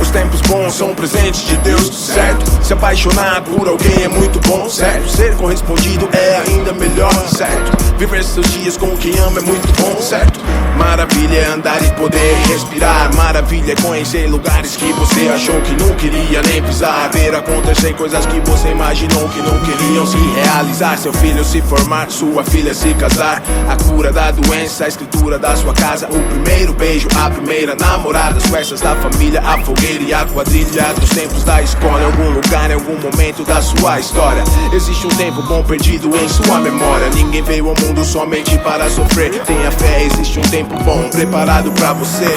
Os tempos bons são presentes de Deus, certo? Se apaixonar por alguém é muito bom, certo? Ser correspondido é ainda melhor, certo? Viver seus dias com quem ama é muito bom, certo? Maravilha é andar e poder respirar. Maravilha é conhecer lugares que você achou que não queria nem pisar. Ver acontecer coisas que você imaginou que não queriam se realizar. Seu filho se formar, sua filha se casar. A cura da doença, a escritura da sua casa. O primeiro beijo, a primeira namorada. As festas da família, a fogueira e a quadrilha dos tempos da escola. Em algum lugar, em algum momento da sua história. Existe um tempo bom perdido em sua memória. Ninguém veio ao mundo somente para sofrer. Tenha fé, existe um tempo bom preparado pra você.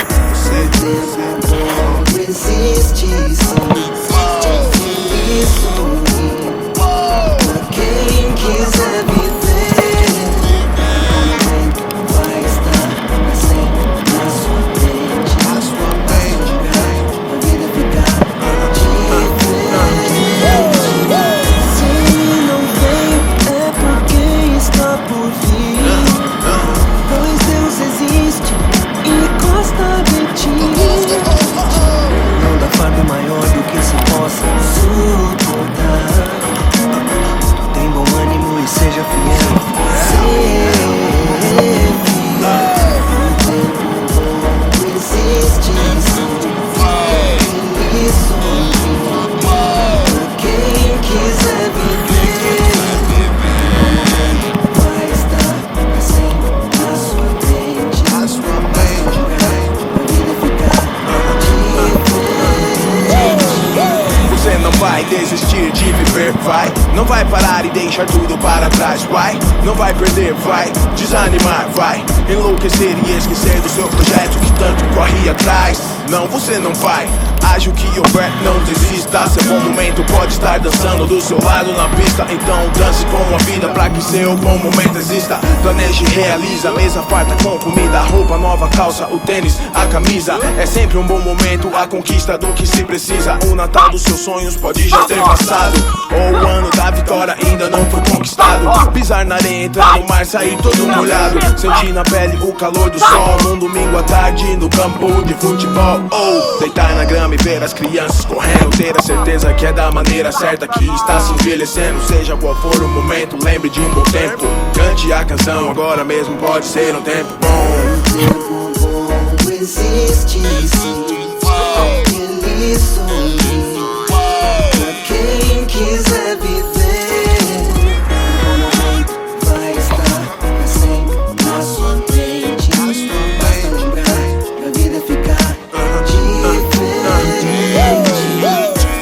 Não existe isso. Pra quem quiser viver, vai estar sempre na sua mente. A vida ficar diferente. Se não vem, é porque está por vir. Pois Deus existe e gosta de ti. Não dá fardo maior do que se possa suportar. Tem bom ânimo e seja fiel. Ser fiel. O tempo bom existe. Isso. Pra quem quiser viver, vai estar sempre na sua mente. A vida ficar diferente. Você não vai desistir de viver, vai. Não vai parar e deixar tudo para trás, vai. Não vai perder, vai. Desanimar, vai. Enlouquecer e esquecer do seu projeto que tanto corre atrás. Não, você não vai. Age o que houver, não desista. Seu bom momento pode estar dançando do seu lado na pista. Então dance com a vida pra que seu bom momento exista. Planeje e realiza, mesa farta com comida, roupa nova, calça, o tênis, a camisa. É sempre um bom momento, a conquista do que se precisa. O Natal dos seus sonhos pode já ter passado, ou o ano da vitória ainda não foi conquistado. Pisar na areia, entrar no mar, sair todo molhado. Sentir na pele o calor do sol num domingo à tarde no campo de futebol. Ou deitar na grama e ver as crianças correndo. Ter a certeza que é da maneira certa que está se envelhecendo. Seja qual for o momento, lembre de um bom tempo. Cante a canção, agora mesmo pode ser um tempo bom. O tempo bom existe, sim. Ele sorri pra quem quiser viver. O momento vai estar sempre na sua mente. Basta lembrar pra vida ficar diferente.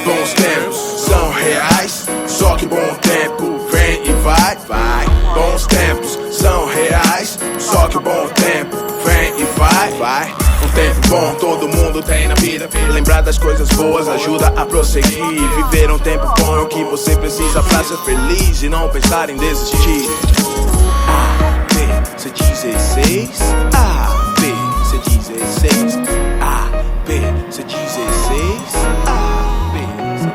Bons tempos são reais, só que bom tempo vem e vai, vai. Bons tempos são reais, só que bom tempo vem e vai, vai. Um tempo bom todo mundo tem na vida. Lembrar das coisas boas ajuda a prosseguir. Viver um tempo bom é o que você precisa pra ser feliz e não pensar em desistir. A, B, C16. A, B, C16. A, B, C16. A, B, C16.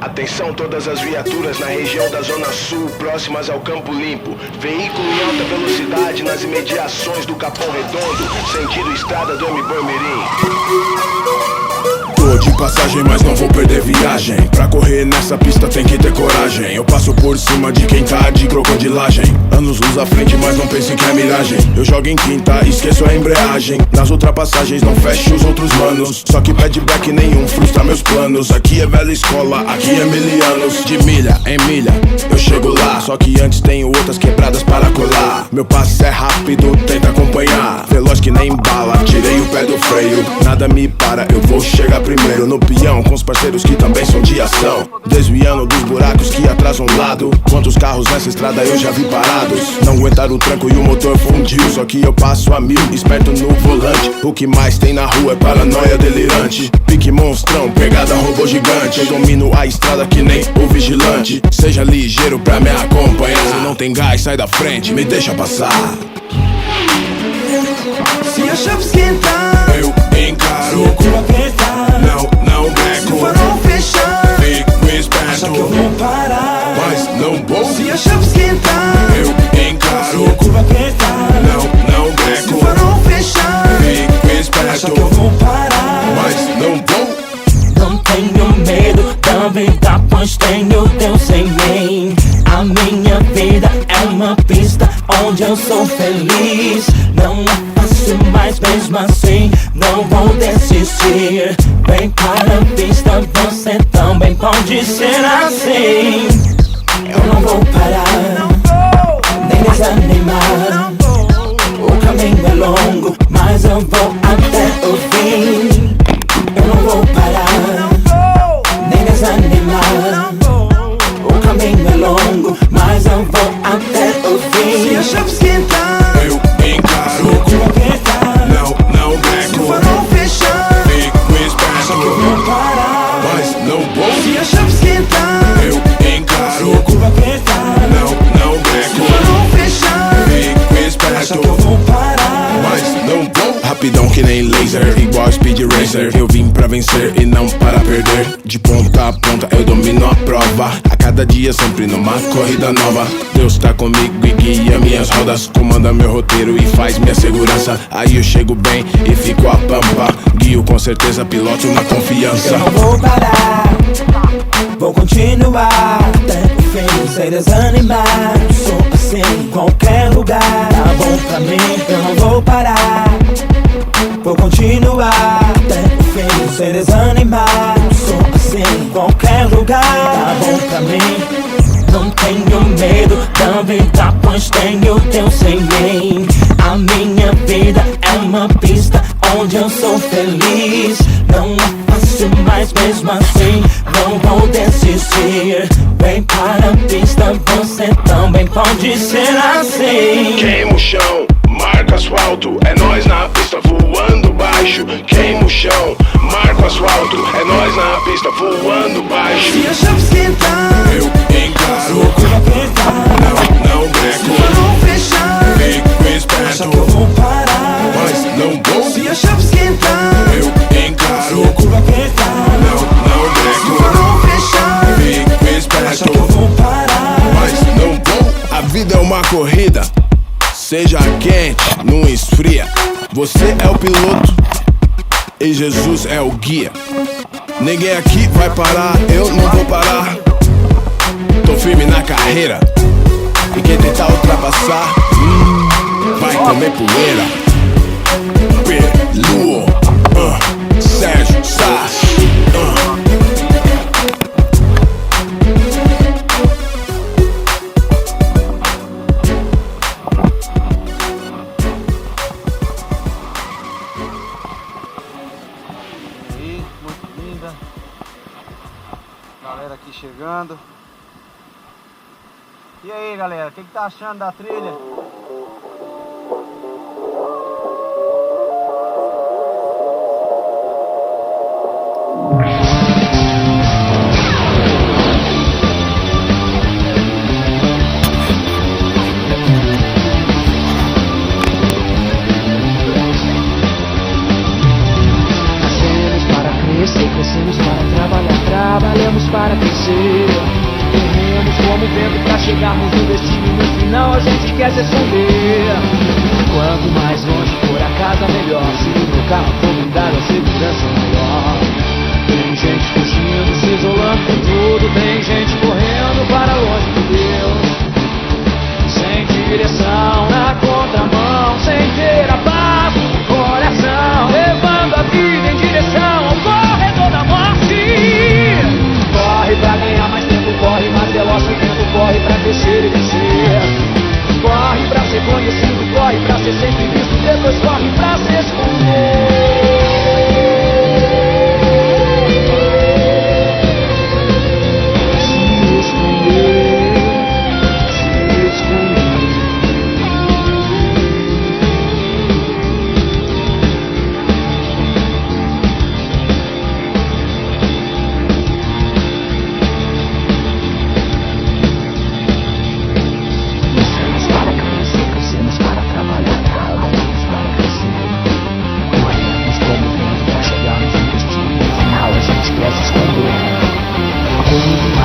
Atenção todas as viaturas na região da Zona Sul, próximas ao Campo Limpo. Veículo em alta velocidade nas imediações do Capão Redondo, sentido estrada do M-Boi Mirim. de passagem, mas não vou perder viagem. Pra correr nessa pista tem que ter coragem. Eu passo por cima de quem tá de crocodilagem. Anos luz à frente, mas não pense que é miragem. Eu jogo em quinta, esqueço a embreagem. Nas ultrapassagens não fecho os outros manos. Só que pad back nenhum frustra meus planos. Aqui é velha escola, aqui é milianos. De milha em milha, eu chego lá. Só que antes tenho outras quebradas para colar. Meu passo é rápido, tenta acompanhar. Veloz que nem bala, tirei o pé do freio. Nada me para, eu vou chegar primeiro no peão, com os parceiros que também são de ação. Desviando dos buracos que atrasam um lado. Quantos carros nessa estrada eu já vi parados. Não aguentaram o tranco e o motor fundiu. Só que eu passo a 1000, esperto no volante. O que mais tem na rua é paranoia delirante. Pique monstrão, pegada robô gigante. Eu domino a estrada que nem o vigilante. Seja ligeiro pra me acompanhar. Se não tem gás, sai da frente, me deixa passar. Se a chave esquentar, eu encaro. se a curva apertar, não breco. se o farol fechar, fico esperto. só que eu vou parar, mas não vou. Se a chave esquentar, eu encaro. se a curva apertar, não breco. se o farol fechar, fico esperto. só que eu vou parar, mas não vou. Não tenho medo da vida, pois tenho Deus em mim. A minha vida é uma pista onde eu sou feliz. Não é fácil, mas mesmo assim não vou desistir. Vem para a pista, você também pode ser assim. Eu não vou parar, nem desanimar. O caminho é longo, mas eu vou até o fim. Eu não vou parar, nem desanimar. O caminho é longo, mas eu vou até o fim. se a chave esquentar, Eu encaro. se a curva apertar, não se o breco. farol fechar, Fico só que eu esperto. vou parar, mas não vou. se a chave esquentar, Eu se a encaro. curva apertar, Não se o breco. farol fechar, Fico só esperto. que eu vou parar, mas não vou. Rapidão que nem laser, igual Speed Racer. Eu vim pra vencer e não para perder. De ponta a ponta eu domino a prova. A cada dia sempre numa corrida nova. Deus tá comigo e guia minhas rodas. Comanda meu roteiro e faz minha segurança. Aí eu chego bem e fico a pampa. Guio com certeza, piloto na confiança. Eu não vou parar, vou continuar até o fim, sem desanimar. Sou assim em qualquer lugar, tá bom pra mim. Eu não vou parar, vou continuar até o fim, sem desanimar. Sou assim em qualquer lugar, tá bom pra mim. Não tenho medo da vida, pois tenho Deus em mim. A minha vida é uma pista onde eu sou feliz. Não é fácil, mas mesmo assim não vou desistir. Vem para a pista, você também pode ser assim. Queima o chão, marca asfalto, é nós na pista voando baixo. Queima o chão, marca o asfalto, é nós na pista voando baixo. se a chave esquentar, Eu se encaro. a curva apertar, Não se o breco. farol fechar, Fico só que eu esperto. vou parar, mas não vou. se a chave esquentar, Eu se encaro. a curva apertar, Não se o breco. farol fechar, Fico só que eu esperto. vou parar, mas não vou. A vida é uma corrida, seja quente, não esfria. Você é o piloto e Jesus é o guia. Ninguém aqui vai parar, eu não vou parar. Tô firme na carreira e quem tentar ultrapassar vai comer poeira. Peluo, Sérgio Sá. Aí, muito linda. Galera aqui chegando. E aí, galera, o que tá achando da trilha? Nascemos para crescer, crescemos para trabalhar, trabalhamos para crescer. Corremos como vento para chegarmos no destino e no final a gente quer se esconder. Quanto mais longe for a casa melhor, se no carro for blindado a segurança é maior. muito mais.